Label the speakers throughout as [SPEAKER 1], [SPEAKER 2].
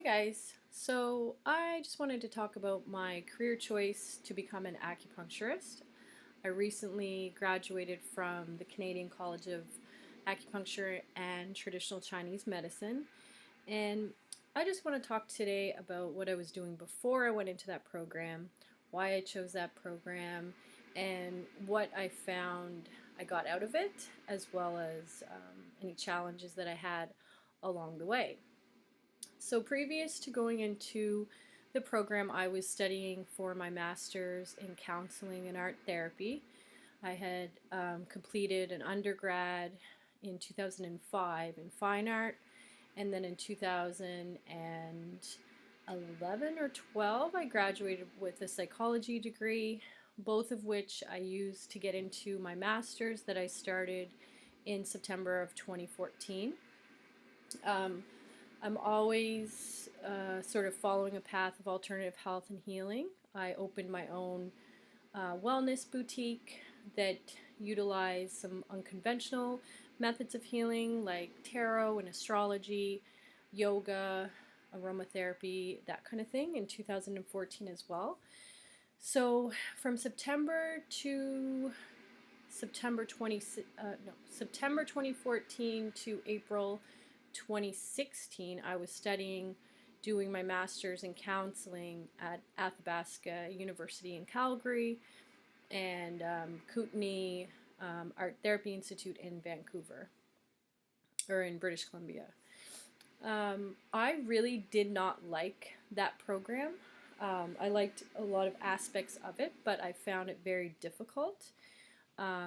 [SPEAKER 1] guys, so I just wanted to talk about my career choice to become an acupuncturist. I recently graduated from the Canadian College of Acupuncture and Traditional Chinese Medicine, and I just want to talk today about what I was doing before I went into that program, why I chose that program, and what I found I got out of it, as well as any challenges that I had along the way. So previous to going into the program, I was studying for my master's in counseling and art therapy. I had completed an undergrad in 2005 in fine art, and then in 2011 or 12 I graduated with a psychology degree, both of which I used to get into my master's that I started in September of 2014. I'm always sort of following a path of alternative health and healing. I opened my own wellness boutique that utilized some unconventional methods of healing like tarot and astrology, yoga, aromatherapy, that kind of thing in 2014 as well. So from September to September 2014 to April 2016, I was studying, doing my master's in counseling at Athabasca University in Calgary and Kootenai Art Therapy Institute in Vancouver, or in British Columbia. I really did not like that program. I liked a lot of aspects of it, but I found it very difficult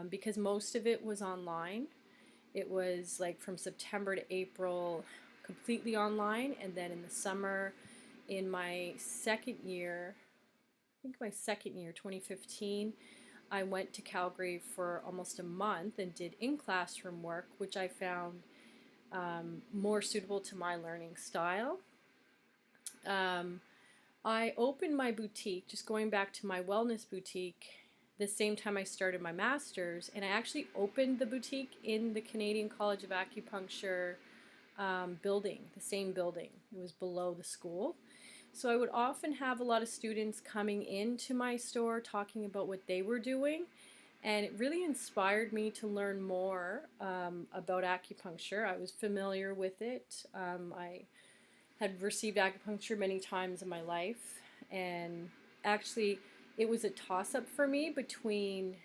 [SPEAKER 1] because most of it was online. It was like from September to April completely online, and then in the summer in my second year, 2015, I went to Calgary for almost a month and did in-classroom work, which I found more suitable to my learning style. I opened my boutique, just going back to my wellness boutique, the same time I started my master's, and I actually opened the boutique in the Canadian College of Acupuncture building, the same building. It was below the school. So I would often have a lot of students coming into my store talking about what they were doing, and it really inspired me to learn more about acupuncture. I was familiar with it. I had received acupuncture many times in my life, and actually it was a toss-up for me between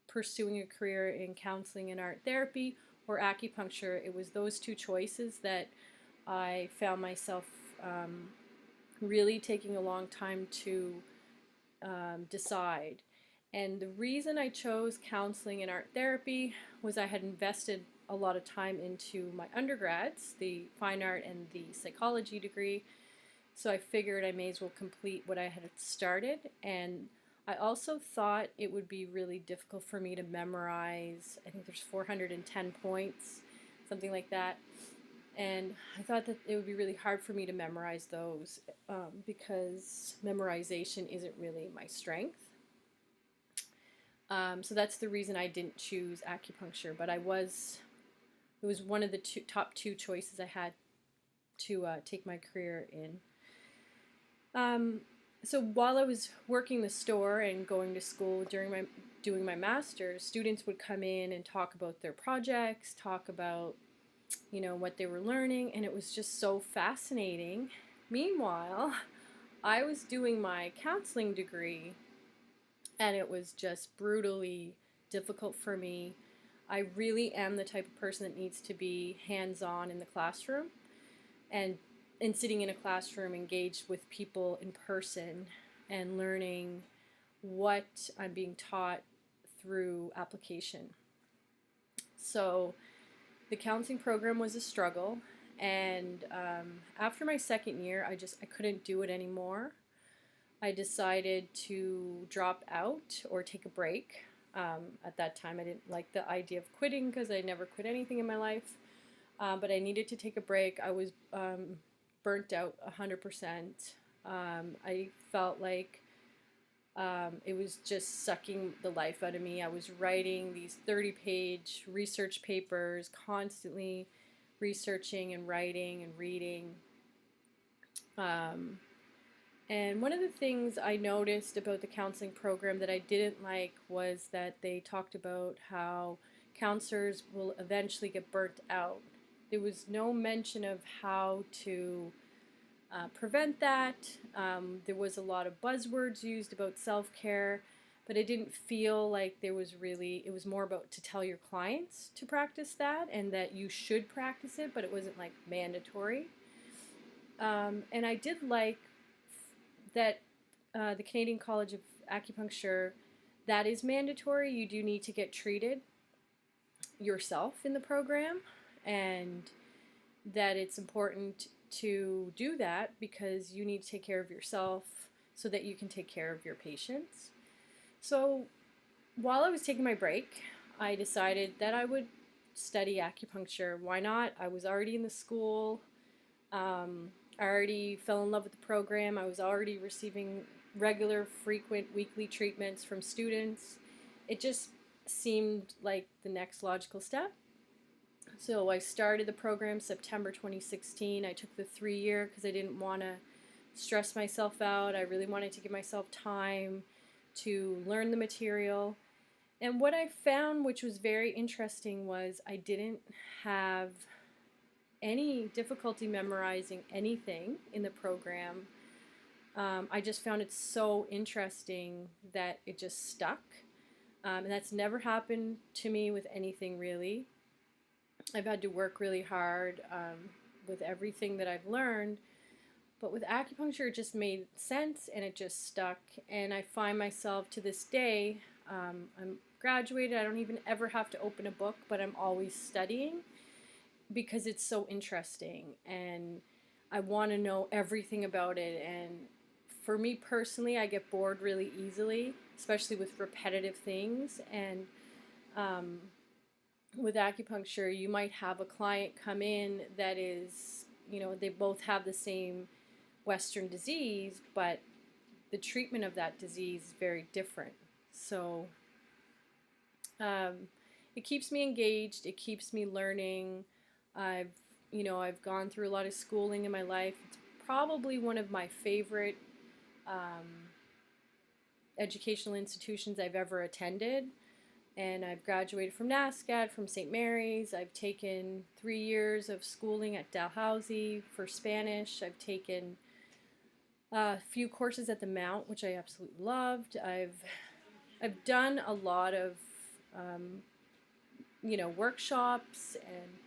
[SPEAKER 1] pursuing a career in counseling and art therapy or acupuncture. It was those two choices that I found myself really taking a long time to decide. And the reason I chose counseling and art therapy was I had invested a lot of time into my undergrads, the fine art and the psychology degree. So I figured I may as well complete what I had started. And I also thought it would be really difficult for me to memorize. I think there's 410 points, something like that. And I thought that it would be really hard for me to memorize those because memorization isn't really my strength. So that's the reason I didn't choose acupuncture, but it was one of the top two choices I had to take my career in. So while I was working the store and going to school doing my master's, students would come in and talk about their projects, talk about what they were learning, and it was just so fascinating. Meanwhile, I was doing my counseling degree, and it was just brutally difficult for me. I really am the type of person that needs to be hands-on in the classroom and sitting in a classroom engaged with people in person and learning what I'm being taught through application. So the counseling program was a struggle, and after my second year I couldn't do it anymore. I decided to drop out or take a break. At that time I didn't like the idea of quitting because I never quit anything in my life, but I needed to take a break. I was burnt out 100%. I felt like it was just sucking the life out of me. I was writing these 30-page research papers, constantly researching and writing and reading. Um, and one of the things I noticed about the counseling program that I didn't like was that they talked about how counselors will eventually get burnt out. There was no mention of how to prevent that. There was a lot of buzzwords used about self-care, but it didn't feel like there was really, it was more about to tell your clients to practice that and that you should practice it, but it wasn't like mandatory. And I did like that the Canadian College of Acupuncture, that is mandatory. You do need to get treated yourself in the program, and that it's important to do that because you need to take care of yourself so that you can take care of your patients. So while I was taking my break, I decided that I would study acupuncture. Why not? I was already in the school. I already fell in love with the program. I was already receiving regular, frequent, weekly treatments from students. It just seemed like the next logical step. So I started the program September 2016. I took the 3 year because I didn't want to stress myself out. I really wanted to give myself time to learn the material. And what I found, which was very interesting, was I didn't have any difficulty memorizing anything in the program. I just found it so interesting that it just stuck. And that's never happened to me with anything really. I've had to work really hard with everything that I've learned. But with acupuncture, it just made sense and it just stuck. And I find myself to this day, I'm graduated, I don't even ever have to open a book, but I'm always studying because it's so interesting and I want to know everything about it. And for me personally, I get bored really easily, especially with repetitive things. And with acupuncture, you might have a client come in that is, they both have the same Western disease, but the treatment of that disease is very different. So it keeps me engaged. It keeps me learning. I've gone through a lot of schooling in my life. It's probably one of my favorite educational institutions I've ever attended. And I've graduated from NASCAD, from St. Mary's. I've taken 3 years of schooling at Dalhousie for Spanish. I've taken a few courses at the Mount, which I absolutely loved. I've done a lot of workshops, and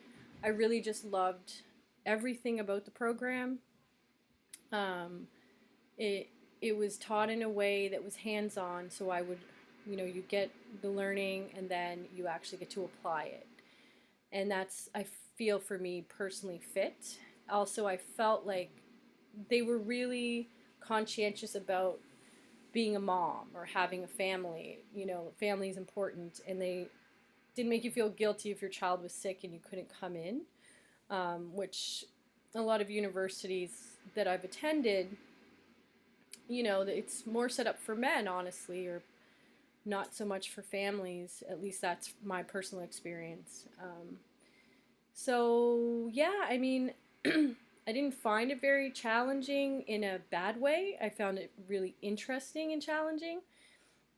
[SPEAKER 1] I really just loved everything about the program. It it was taught in a way that was hands-on, so I would, you get the learning and then you actually get to apply it. And that's, I feel, for me personally fit. Also, I felt like they were really conscientious about being a mom or having a family. Family is important, and they didn't make you feel guilty if your child was sick and you couldn't come in, which a lot of universities that I've attended, it's more set up for men, honestly, or not so much for families. At least that's my personal experience. So yeah, I mean, I didn't find it very challenging in a bad way. I found it really interesting and challenging.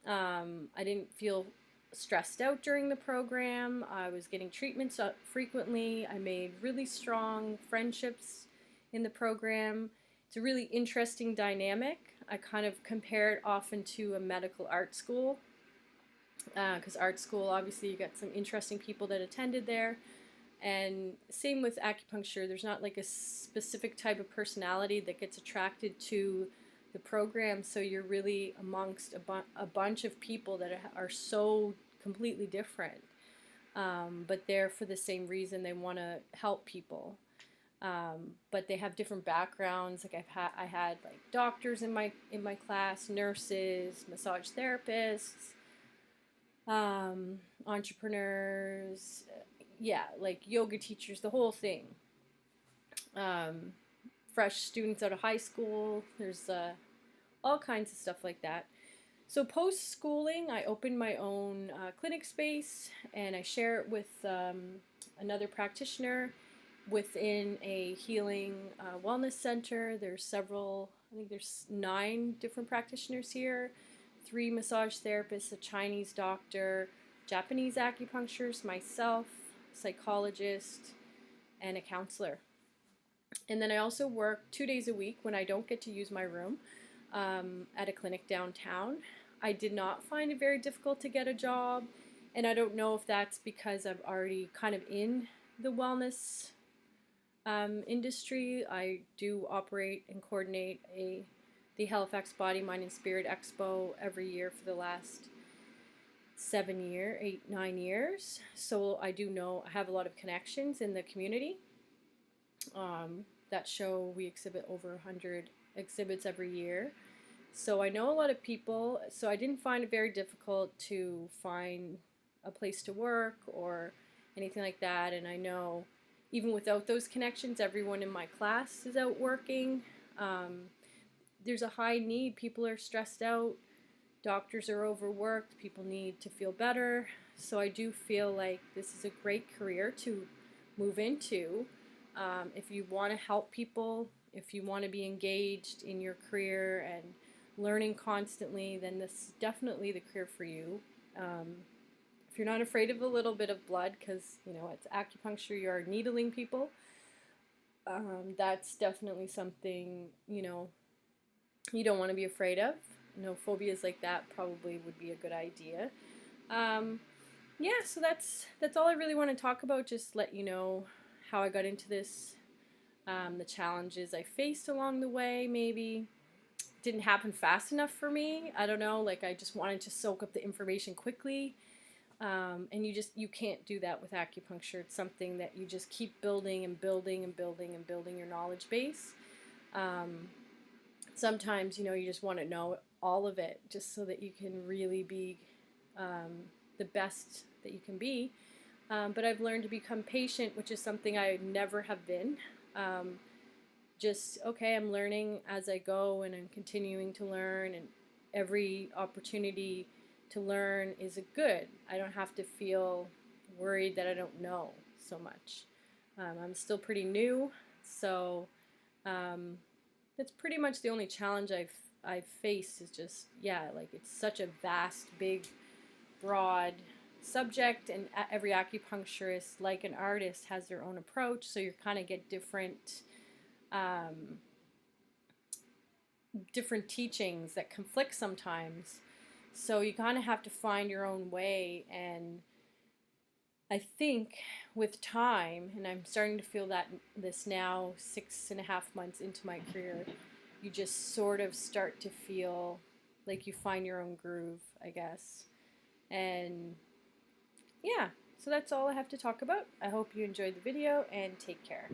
[SPEAKER 1] I didn't feel stressed out during the program. I was getting treatments frequently. I made really strong friendships in the program. It's a really interesting dynamic. I kind of compare it often to a medical art school, because art school, obviously, you got some interesting people that attended there. And same with acupuncture. There's not like a specific type of personality that gets attracted to the program, so you're really amongst a bunch of people that are so completely different, but they're for the same reason. They want to help people, but they have different backgrounds. Like I had like doctors in my class, nurses, massage therapists, entrepreneurs, yeah, like yoga teachers, the whole thing. Fresh students out of high school. There's all kinds of stuff like that. So post-schooling, I opened my own clinic space, and I share it with another practitioner. within a healing wellness center. There's several, I think there's 9 different practitioners here, 3 massage therapists, a Chinese doctor, Japanese acupuncturist, myself, psychologist, and a counselor. And then I also work 2 days a week when I don't get to use my room at a clinic downtown. I did not find it very difficult to get a job, and I don't know if that's because I'm already kind of in the wellness industry. I do operate and coordinate the Halifax Body, Mind, and Spirit Expo every year for the last 8, 9 years. So I do know I have a lot of connections in the community. That show, we exhibit over 100 exhibits every year. So I know a lot of people, so I didn't find it very difficult to find a place to work or anything like that. And I know even without those connections, everyone in my class is out working. There's a high need. People are stressed out. Doctors are overworked. People need to feel better. So I do feel like this is a great career to move into. If you want to help people, if you want to be engaged in your career and learning constantly, then this is definitely the career for you. If you're not afraid of a little bit of blood, because it's acupuncture, you are needling people, that's definitely something you don't want to be afraid of. Phobias like that probably would be a good idea. Yeah, so that's all I really want to talk about. Just let you know how I got into this, the challenges I faced along the way. Maybe didn't happen fast enough for me. I don't know. Like I just wanted to soak up the information quickly, and you can't do that with acupuncture. It's something that you just keep building and building and building and building your knowledge base. Sometimes you just want to know all of it, just so that you can really be the best that you can be. But I've learned to become patient, which is something I never have been. Okay, I'm learning as I go, and I'm continuing to learn, and every opportunity to learn is a good. I don't have to feel worried that I don't know so much. I'm still pretty new, so that's pretty much the only challenge I've faced is just, like it's such a vast, big, broad subject, and every acupuncturist, like an artist, has their own approach, so you kind of get different teachings that conflict sometimes, so you kind of have to find your own way. And I think with time, and I'm starting to feel that this now 6.5 months into my career, you just sort of start to feel like you find your own groove, I guess. And yeah, so that's all I have to talk about. I hope you enjoyed the video, and take care.